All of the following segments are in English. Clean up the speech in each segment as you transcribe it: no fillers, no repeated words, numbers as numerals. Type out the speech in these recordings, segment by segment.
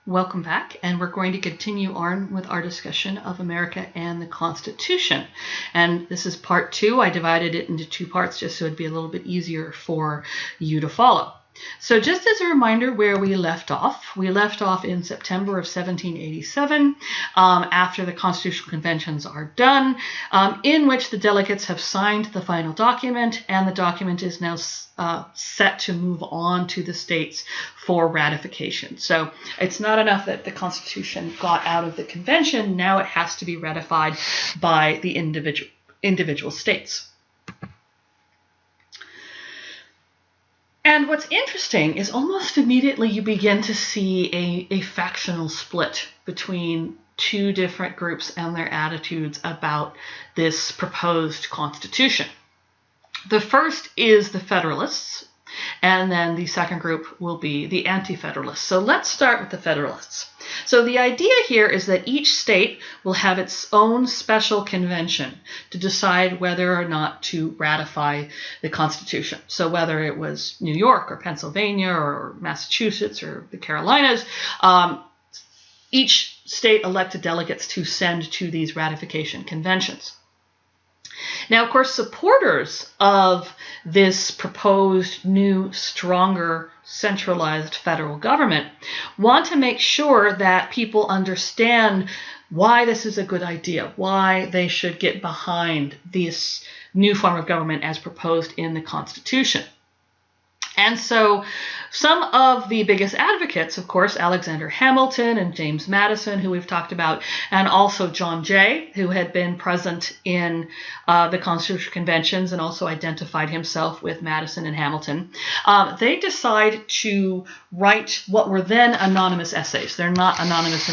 Welcome back, and we're going to continue on with our discussion of America and the Constitution. And this is part 2. I divided it into 2 parts just so it'd be a little bit easier for you to follow. So just as a reminder where we left off in September of 1787 after the Constitutional Conventions are done, in which the delegates have signed the final document, and the document is now set to move on to the states for ratification. So it's not enough that the Constitution got out of the convention, now it has to be ratified by the individual states. And what's interesting is almost immediately you begin to see a factional split between two different groups and their attitudes about this proposed constitution. The first is the Federalists, and then the second group will be the Anti-Federalists. So let's start with the Federalists. So the idea here is that each state will have its own special convention to decide whether or not to ratify the Constitution. So whether it was New York or Pennsylvania or Massachusetts or the Carolinas, each state elected delegates to send to these ratification conventions. Now, of course, supporters of this proposed new, stronger, centralized federal government want to make sure that people understand why this is a good idea, why they should get behind this new form of government as proposed in the Constitution. And so some of the biggest advocates, of course, Alexander Hamilton and James Madison, who we've talked about, and also John Jay, who had been present in the Constitutional Conventions and also identified himself with Madison and Hamilton, they decide to write what were then anonymous essays. They're not anonymous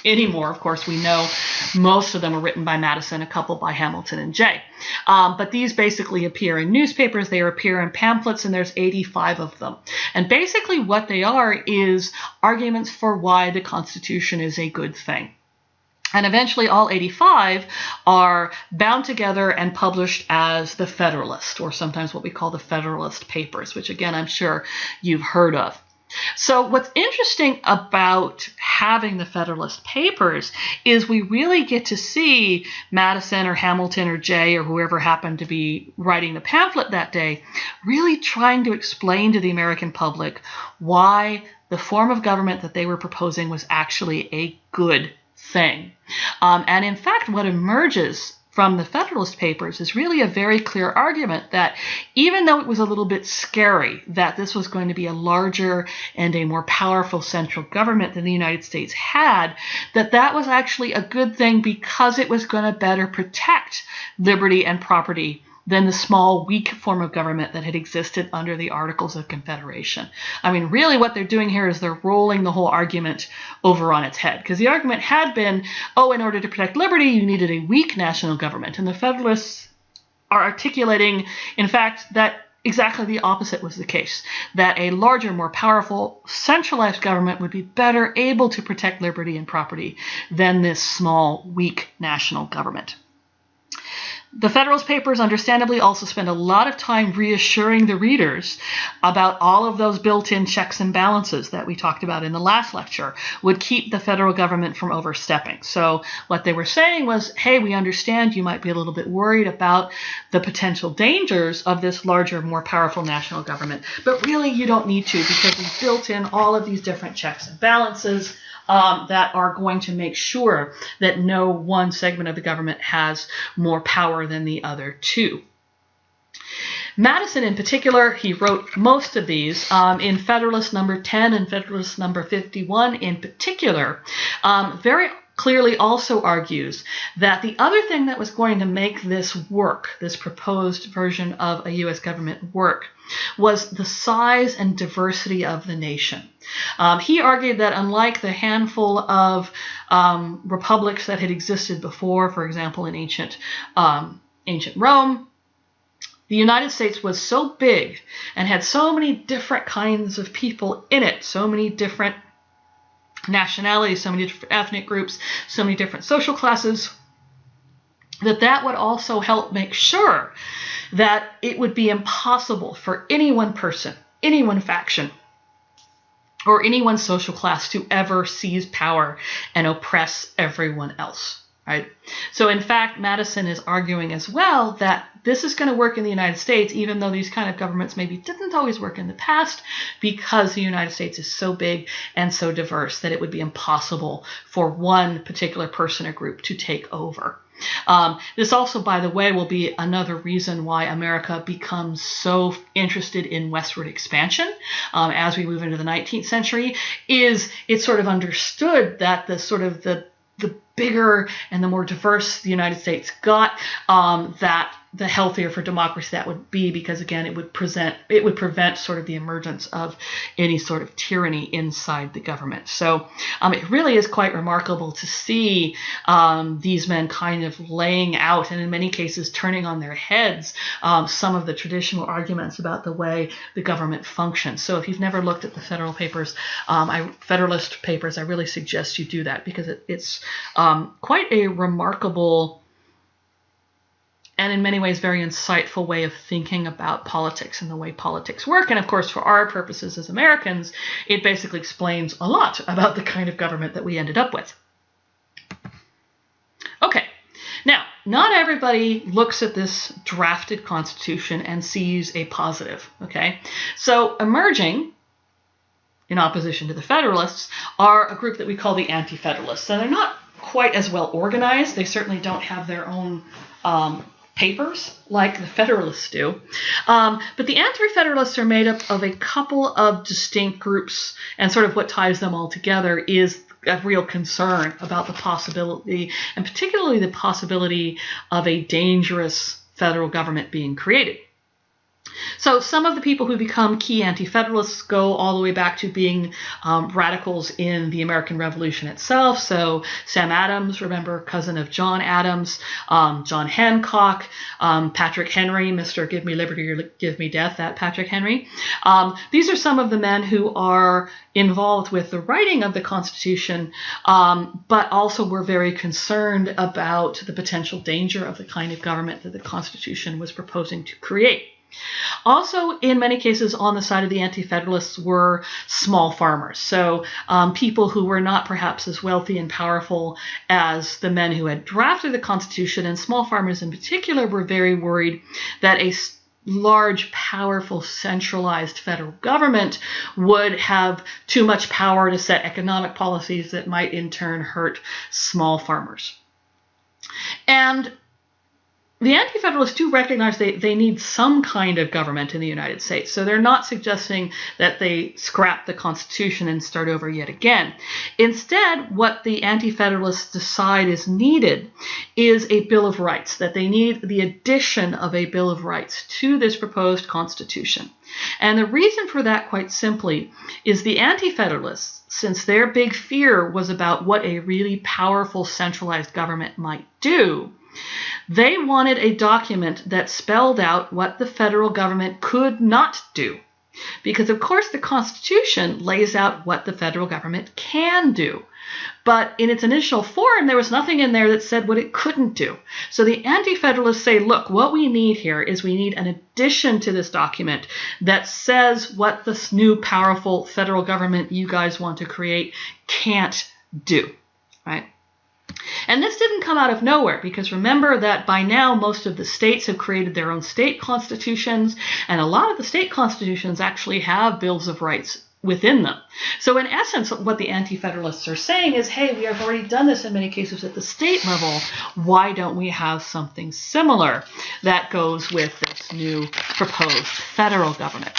anymore. Of course, we know most of them were written by Madison, a couple by Hamilton and Jay. But these basically appear in newspapers, they appear in pamphlets, and there's 85 of them. And basically what they are is arguments for why the Constitution is a good thing. And eventually all 85 are bound together and published as the Federalist, or sometimes what we call the Federalist Papers, which again I'm sure you've heard of. So what's interesting about having the Federalist Papers is we really get to see Madison or Hamilton or Jay or whoever happened to be writing the pamphlet that day really trying to explain to the American public why the form of government that they were proposing was actually a good thing. And in fact, what emerges from the Federalist Papers is really a very clear argument that even though it was a little bit scary that this was going to be a larger and a more powerful central government than the United States had, that was actually a good thing because it was going to better protect liberty and property than the small, weak form of government that had existed under the Articles of Confederation. I mean, really what they're doing here is they're rolling the whole argument over on its head. Because the argument had been, oh, in order to protect liberty, you needed a weak national government. And the Federalists are articulating, in fact, that exactly the opposite was the case, that a larger, more powerful, centralized government would be better able to protect liberty and property than this small, weak national government. The Federalist Papers, understandably, also spend a lot of time reassuring the readers about all of those built-in checks and balances that we talked about in the last lecture would keep the federal government from overstepping. So what they were saying was, hey, we understand you might be a little bit worried about the potential dangers of this larger, more powerful national government, but really you don't need to because we've built in all of these different checks and balances that are going to make sure that no one segment of the government has more power than the other two. Madison in particular, he wrote most of these in Federalist number 10 and Federalist number 51 in particular, very clearly also argues that the other thing that was going to make this work, this proposed version of a U.S. government work, was the size and diversity of the nation. He argued that unlike the handful of republics that had existed before, for example, in ancient Rome, the United States was so big and had so many different kinds of people in it, so many different nationalities, so many different ethnic groups, so many different social classes, that would also help make sure that it would be impossible for any one person, any one faction, or any one social class to ever seize power and oppress everyone else. Right? So in fact, Madison is arguing as well that this is going to work in the United States, even though these kind of governments maybe didn't always work in the past, because the United States is so big and so diverse that it would be impossible for one particular person or group to take over. This also, by the way, will be another reason why America becomes so interested in westward expansion as we move into the 19th century, is it's sort of understood that the bigger and the more diverse the United States got, that the healthier for democracy that would be, because again, it would prevent sort of the emergence of any sort of tyranny inside the government. So it really is quite remarkable to see these men kind of laying out, and in many cases turning on their heads, some of the traditional arguments about the way the government functions. So if you've never looked at the Federalist Papers, I really suggest you do that, because it's quite a remarkable and in many ways very insightful way of thinking about politics and the way politics work. And of course, for our purposes as Americans, it basically explains a lot about the kind of government that we ended up with. Okay, now, not everybody looks at this drafted Constitution and sees a positive, okay? So emerging, in opposition to the Federalists, are a group that we call the Anti-Federalists. And they're not quite as well organized. They certainly don't have their own papers like the Federalists do. But the Anti-Federalists are made up of a couple of distinct groups, and sort of what ties them all together is a real concern about the possibility, and particularly the possibility of a dangerous federal government being created. So some of the people who become key Anti-Federalists go all the way back to being radicals in the American Revolution itself. So Sam Adams, remember, cousin of John Adams, John Hancock, Patrick Henry, Mr. Give Me Liberty or Give Me Death, that Patrick Henry. These are some of the men who are involved with the writing of the Constitution, but also were very concerned about the potential danger of the kind of government that the Constitution was proposing to create. Also, in many cases, on the side of the Anti-Federalists were small farmers. So people who were not perhaps as wealthy and powerful as the men who had drafted the Constitution, and small farmers in particular were very worried that a large, powerful, centralized federal government would have too much power to set economic policies that might in turn hurt small farmers. And the Anti-Federalists do recognize they need some kind of government in the United States. So they're not suggesting that they scrap the Constitution and start over yet again. Instead, what the Anti-Federalists decide is needed is a Bill of Rights, that they need the addition of a Bill of Rights to this proposed Constitution. And the reason for that, quite simply, is the Anti-Federalists, since their big fear was about what a really powerful centralized government might do, they wanted a document that spelled out what the federal government could not do. Because, of course, the Constitution lays out what the federal government can do. But in its initial form, there was nothing in there that said what it couldn't do. So the Anti-Federalists say, look, what we need here is we need an addition to this document that says what this new powerful federal government you guys want to create can't do, right? And this didn't come out of nowhere, because remember that by now most of the states have created their own state constitutions, and a lot of the state constitutions actually have bills of rights within them. So in essence, what the Anti-Federalists are saying is, hey, we have already done this in many cases at the state level. Why don't we have something similar that goes with this new proposed federal government?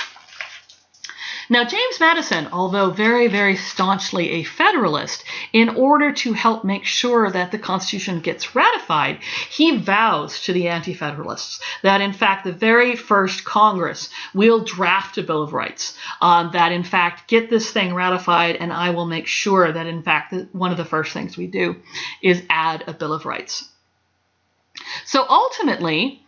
Now, James Madison, although very, very staunchly a Federalist, in order to help make sure that the Constitution gets ratified, he vows to the Anti-Federalists that, in fact, the very first Congress will draft a Bill of Rights, that, in fact, get this thing ratified, and I will make sure that, in fact, one of the first things we do is add a Bill of Rights. So ultimately,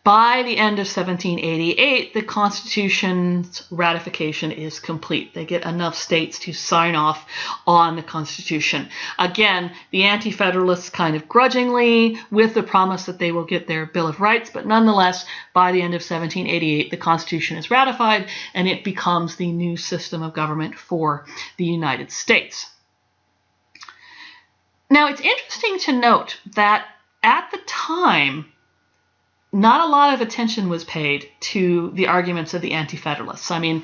By the end of 1788, the Constitution's ratification is complete. They get enough states to sign off on the Constitution. Again, the Anti-Federalists kind of grudgingly, with the promise that they will get their Bill of Rights, but nonetheless, by the end of 1788, the Constitution is ratified and it becomes the new system of government for the United States. Now, it's interesting to note that at the time, not a lot of attention was paid to the arguments of the Anti-Federalists. I mean,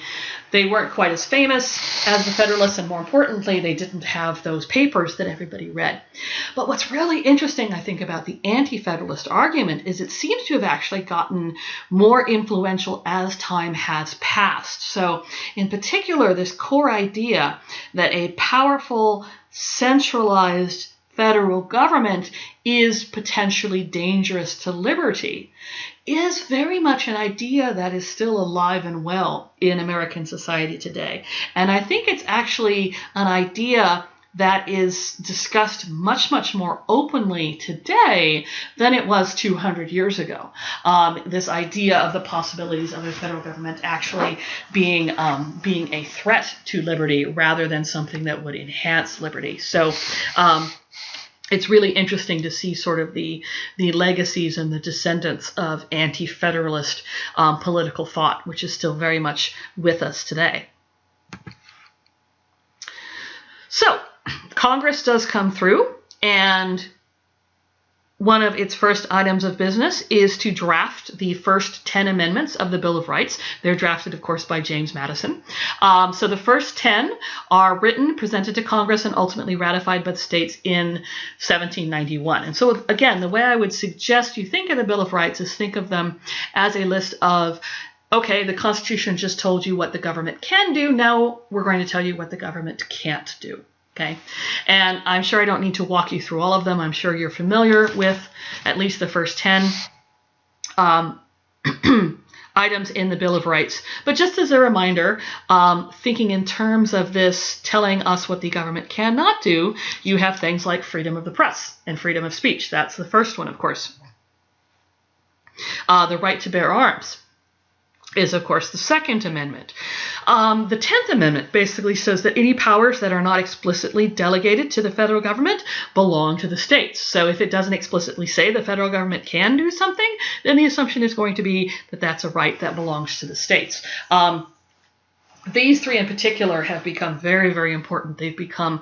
they weren't quite as famous as the Federalists, and more importantly, they didn't have those papers that everybody read. But what's really interesting, I think, about the Anti-Federalist argument is it seems to have actually gotten more influential as time has passed. So, in particular, this core idea that a powerful, centralized federal government is potentially dangerous to liberty is very much an idea that is still alive and well in American society today. And I think it's actually an idea that is discussed much, much more openly today than it was 200 years ago. This idea of the possibilities of a federal government actually being a threat to liberty rather than something that would enhance liberty. So, it's really interesting to see sort of the legacies and the descendants of anti-federalist political thought, which is still very much with us today. So, Congress does come through, and one of its first items of business is to draft the first 10 amendments of the Bill of Rights. They're drafted, of course, by James Madison. So the first 10 are written, presented to Congress, and ultimately ratified by the states in 1791. And so, again, the way I would suggest you think of the Bill of Rights is think of them as a list of, okay, the Constitution just told you what the government can do. Now we're going to tell you what the government can't do. Okay, and I'm sure I don't need to walk you through all of them. I'm sure you're familiar with at least the first 10 items in the Bill of Rights. But just as a reminder, thinking in terms of this telling us what the government cannot do, you have things like freedom of the press and freedom of speech. That's the first one, of course. The right to bear arms is, of course, the Second Amendment. The 10th Amendment basically says that any powers that are not explicitly delegated to the federal government belong to the states. So if it doesn't explicitly say the federal government can do something, then the assumption is going to be that that's a right that belongs to the states. These three in particular have become very, very important. They've become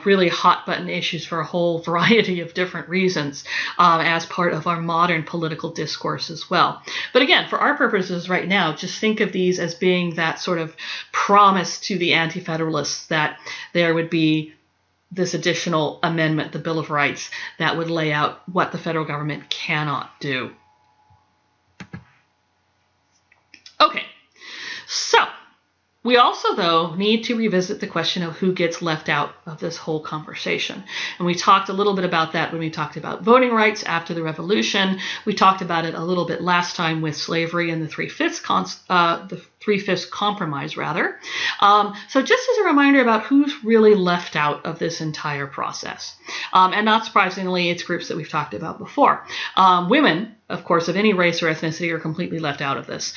really hot-button issues for a whole variety of different reasons as part of our modern political discourse as well. But again, for our purposes right now, just think of these as being that sort of promise to the Anti-Federalists that there would be this additional amendment, the Bill of Rights, that would lay out what the federal government cannot do. Okay, so we also, though, need to revisit the question of who gets left out of this whole conversation. And we talked a little bit about that when we talked about voting rights after the Revolution. We talked about it a little bit last time with slavery and the Three-Fifths Compromise, rather. So just as a reminder about who's really left out of this entire process. And not surprisingly, it's groups that we've talked about before. Women, of course, of any race or ethnicity are completely left out of this.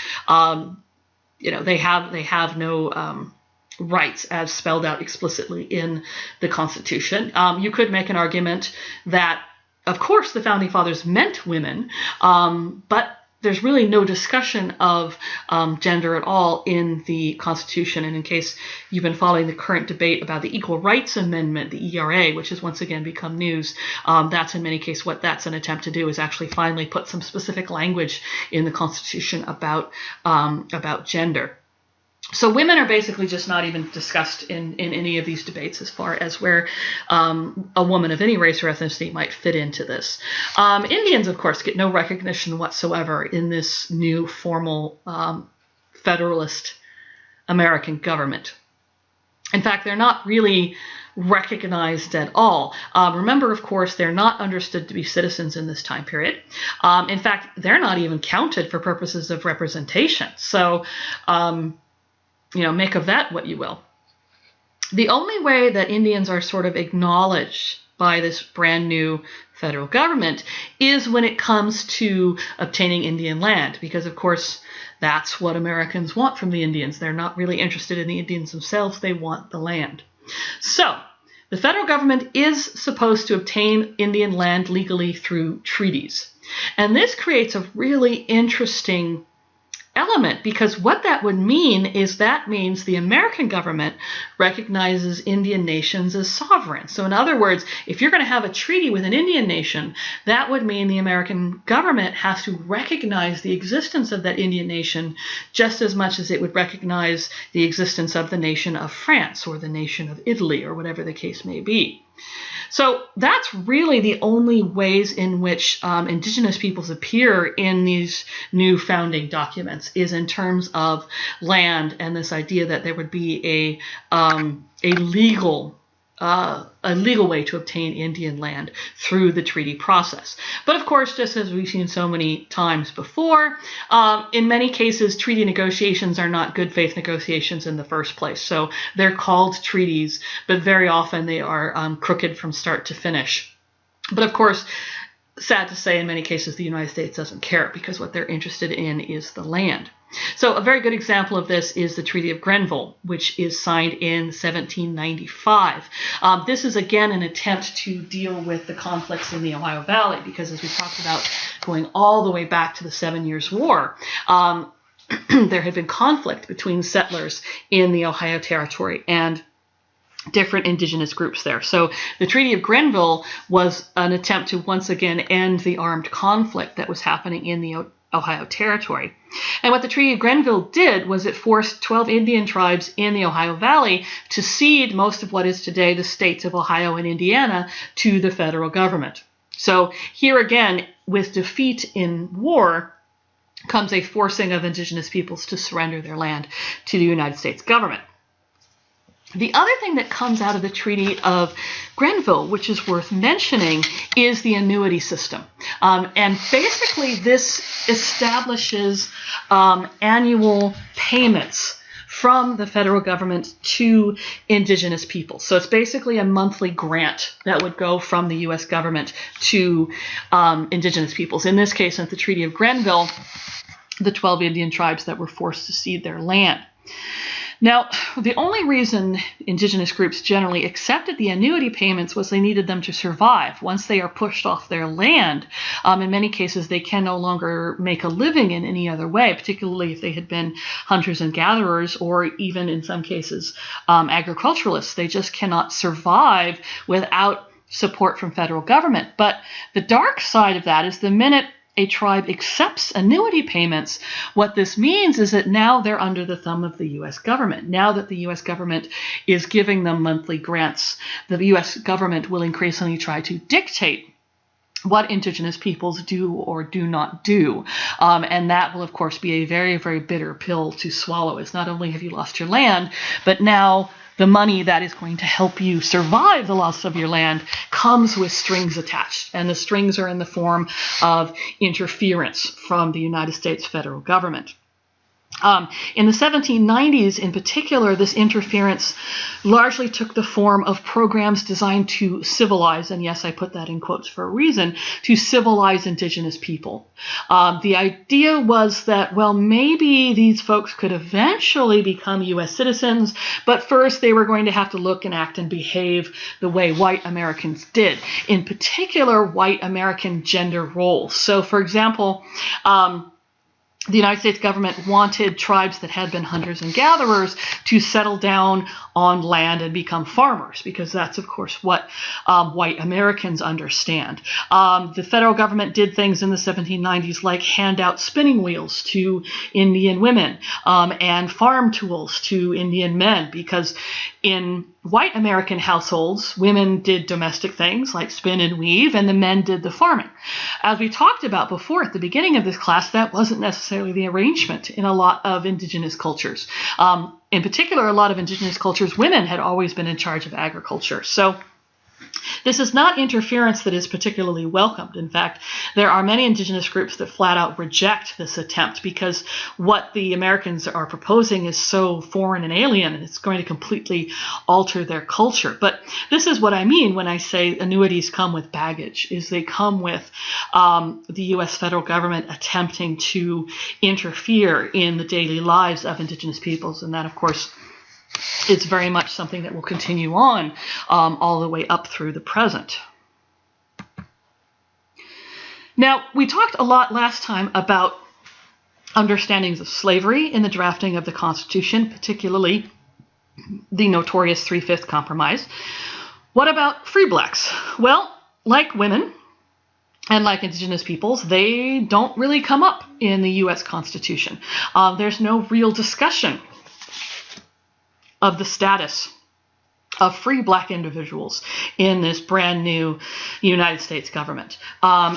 They have no rights as spelled out explicitly in the Constitution. You could make an argument that, of course, the Founding Fathers meant women, but there's really no discussion of gender at all in the Constitution. And in case you've been following the current debate about the Equal Rights Amendment, the ERA, which has once again become news, that's in many cases what that's an attempt to do, is actually finally put some specific language in the Constitution about gender. So women are basically just not even discussed in any of these debates as far as where a woman of any race or ethnicity might fit into this. Indians, of course, get no recognition whatsoever in this new formal federalist American government. In fact, they're not really recognized at all. Remember, of course, they're not understood to be citizens in this time period. In fact, they're not even counted for purposes of representation. So, make of that what you will. The only way that Indians are sort of acknowledged by this brand new federal government is when it comes to obtaining Indian land, because of course that's what Americans want from the Indians. They're not really interested in the Indians themselves, they want the land. So the federal government is supposed to obtain Indian land legally through treaties. And this creates a really interesting element, because what that would mean is that means the American government recognizes Indian nations as sovereign. So in other words, if you're going to have a treaty with an Indian nation, that would mean the American government has to recognize the existence of that Indian nation just as much as it would recognize the existence of the nation of France or the nation of Italy or whatever the case may be. So that's really the only ways in which indigenous peoples appear in these new founding documents, is in terms of land and this idea that there would be a legal way to obtain Indian land through the treaty process. But of course, just as we've seen so many times before, in many cases, treaty negotiations are not good faith negotiations in the first place. So they're called treaties, but very often they are crooked from start to finish. But of course, sad to say, in many cases, the United States doesn't care, because what they're interested in is the land. So a very good example of this is the Treaty of Grenville, which is signed in 1795. This is, again, an attempt to deal with the conflicts in the Ohio Valley, because as we talked about, going all the way back to the 7 Years' War, there had been conflict between settlers in the Ohio Territory and different indigenous groups there. So the Treaty of Grenville was an attempt to once again end the armed conflict that was happening in the Ohio Territory. And what the Treaty of Grenville did was it forced 12 Indian tribes in the Ohio Valley to cede most of what is today the states of Ohio and Indiana to the federal government. So here again, with defeat in war, comes a forcing of indigenous peoples to surrender their land to the United States government. The other thing that comes out of the Treaty of Grenville, which is worth mentioning, is the annuity system. And basically this establishes annual payments from the federal government to indigenous people. So it's basically a monthly grant that would go from the U.S. government to indigenous peoples. In this case, at the Treaty of Grenville, the 12 Indian tribes that were forced to cede their land. Now, the only reason indigenous groups generally accepted the annuity payments was they needed them to survive. Once they are pushed off their land, in many cases they can no longer make a living in any other way, particularly if they had been hunters and gatherers, or even in some cases agriculturalists. They just cannot survive without support from federal government. But the dark side of that is the minute a tribe accepts annuity payments, what this means is that now they're under the thumb of the U.S. government. Now that the U.S. government is giving them monthly grants, the U.S. government will increasingly try to dictate what indigenous peoples do or do not do. And that will, of course, be a very, very bitter pill to swallow. It's not only have you lost your land, but now the money that is going to help you survive the loss of your land comes with strings attached. And the strings are in the form of interference from the United States federal government. In the 1790s, in particular, this interference largely took the form of programs designed to civilize, and yes, I put that in quotes for a reason, to civilize indigenous people. The idea was that, well, maybe these folks could eventually become U.S. citizens, but first they were going to have to look and act and behave the way white Americans did, in particular, white American gender roles. So, for example, the United States government wanted tribes that had been hunters and gatherers to settle down on land and become farmers, because that's, of course, what white Americans understand. The federal government did things in the 1790s like hand out spinning wheels to Indian women and farm tools to Indian men, because in white American households, women did domestic things like spin and weave, and the men did the farming. As we talked about before at the beginning of this class, that wasn't necessarily the arrangement in a lot of indigenous cultures. In particular, a lot of indigenous cultures, women had always been in charge of agriculture. So This is not interference that is particularly welcomed. In fact, there are many indigenous groups that flat out reject this attempt because what the Americans are proposing is so foreign and alien, and it's going to completely alter their culture. But this is what I mean when I say annuities come with baggage, is they come with the U.S. federal government attempting to interfere in the daily lives of indigenous peoples, and that, of course, it's very much something that will continue on all the way up through the present. Now, we talked a lot last time about understandings of slavery in the drafting of the Constitution, particularly the notorious Three-Fifths Compromise. What about free blacks? Well, like women and like indigenous peoples, they don't really come up in the U.S. Constitution. There's no real discussion of the status of free black individuals in this brand new United States government.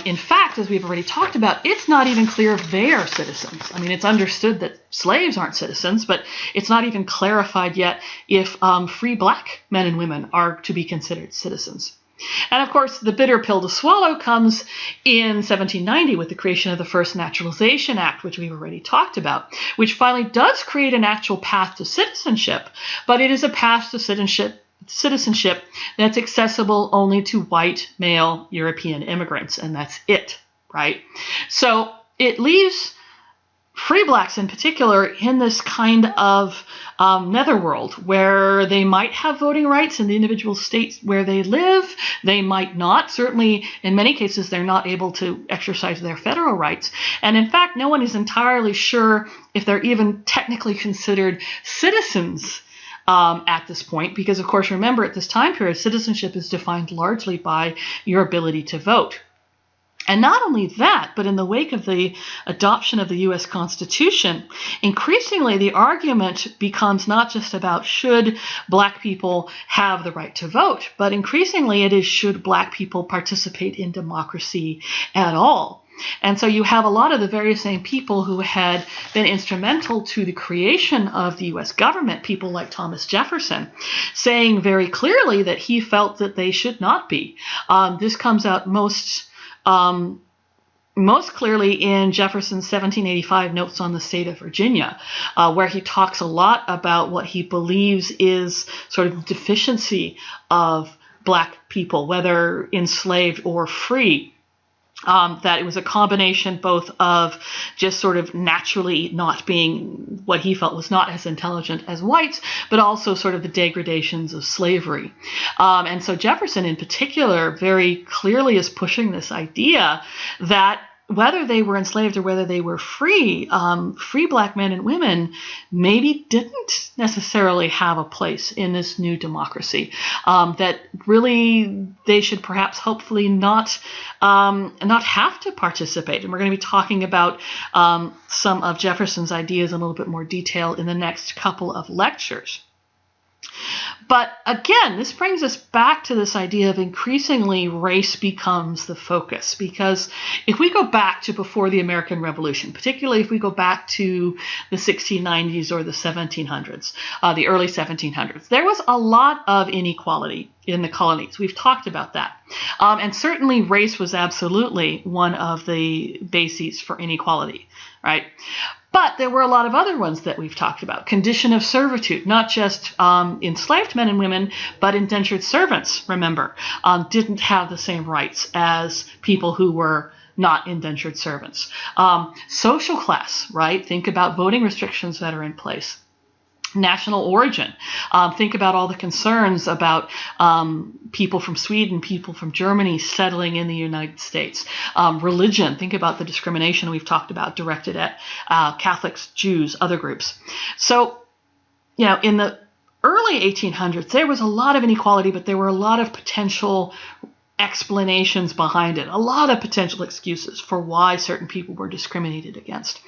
In fact, as we've already talked about, it's not even clear if they are citizens. I mean, it's understood that slaves aren't citizens, but it's not even clarified yet if free black men and women are to be considered citizens. And of course, the bitter pill to swallow comes in 1790 with the creation of the first Naturalization Act, which we've already talked about, which finally does create an actual path to citizenship, but it is a path to citizenship that's accessible only to white male European immigrants, and that's it, right? So it leaves free blacks in particular in this kind of netherworld where they might have voting rights in the individual states where they live. They might not. Certainly, in many cases, they're not able to exercise their federal rights. And in fact, no one is entirely sure if they're even technically considered citizens at this point, because, of course, remember, at this time period, citizenship is defined largely by your ability to vote. And not only that, but in the wake of the adoption of the U.S. Constitution, increasingly the argument becomes not just about should black people have the right to vote, but increasingly it is should black people participate in democracy at all. And so you have a lot of the very same people who had been instrumental to the creation of the U.S. government, people like Thomas Jefferson, saying very clearly that he felt that they should not be. This comes out most clearly in Jefferson's 1785 Notes on the State of Virginia, where he talks a lot about what he believes is sort of the deficiency of black people, whether enslaved or free. That it was a combination both of just sort of naturally not being what he felt was not as intelligent as whites, but also sort of the degradations of slavery. And so Jefferson in particular very clearly is pushing this idea that whether they were enslaved or whether they were free, free black men and women maybe didn't necessarily have a place in this new democracy. That really they should perhaps hopefully not have to participate. And we're going to be talking about some of Jefferson's ideas in a little bit more detail in the next couple of lectures. But again, this brings us back to this idea of increasingly race becomes the focus, because if we go back to before the American Revolution, particularly if we go back to the 1690s or the 1700s, the early 1700s, there was a lot of inequality in the colonies. We've talked about that. And certainly race was absolutely one of the bases for inequality, right? But there were a lot of other ones that we've talked about. Condition of servitude, not just enslaved men and women, but indentured servants, remember, didn't have the same rights as people who were not indentured servants. Social class, right? Think about voting restrictions that are in place. National origin. Think about all the concerns about people from Sweden, people from Germany settling in the United States. Religion. Think about the discrimination we've talked about directed at Catholics, Jews, other groups. So, in the early 1800s, there was a lot of inequality, but there were a lot of potential explanations behind it, a lot of potential excuses for why certain people were discriminated against.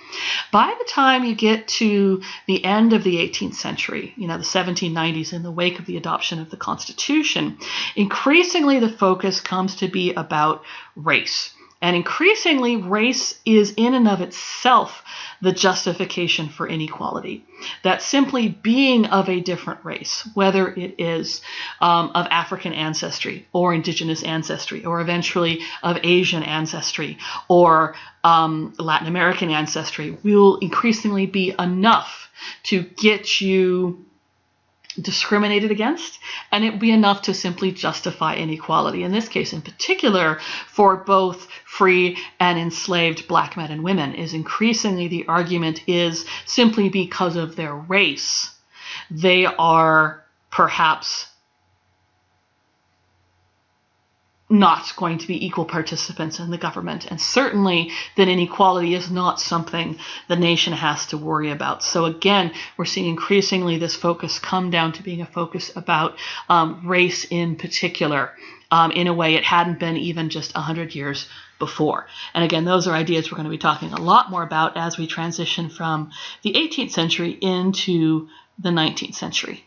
By the time you get to the end of the 18th century, the 1790s, in the wake of the adoption of the Constitution, increasingly the focus comes to be about race. And increasingly, race is in and of itself the justification for inequality. That simply being of a different race, whether it is of African ancestry or indigenous ancestry, or eventually of Asian ancestry or Latin American ancestry, will increasingly be enough to get you discriminated against, and it would be enough to simply justify inequality. In this case in particular, for both free and enslaved black men and women, is increasingly the argument is simply because of their race, they are perhaps not going to be equal participants in the government, and certainly that inequality is not something the nation has to worry about. So again, we're seeing increasingly this focus come down to being a focus about race in particular, in a way it hadn't been even just 100 years before. And again, those are ideas we're going to be talking a lot more about as we transition from the 18th century into the 19th century.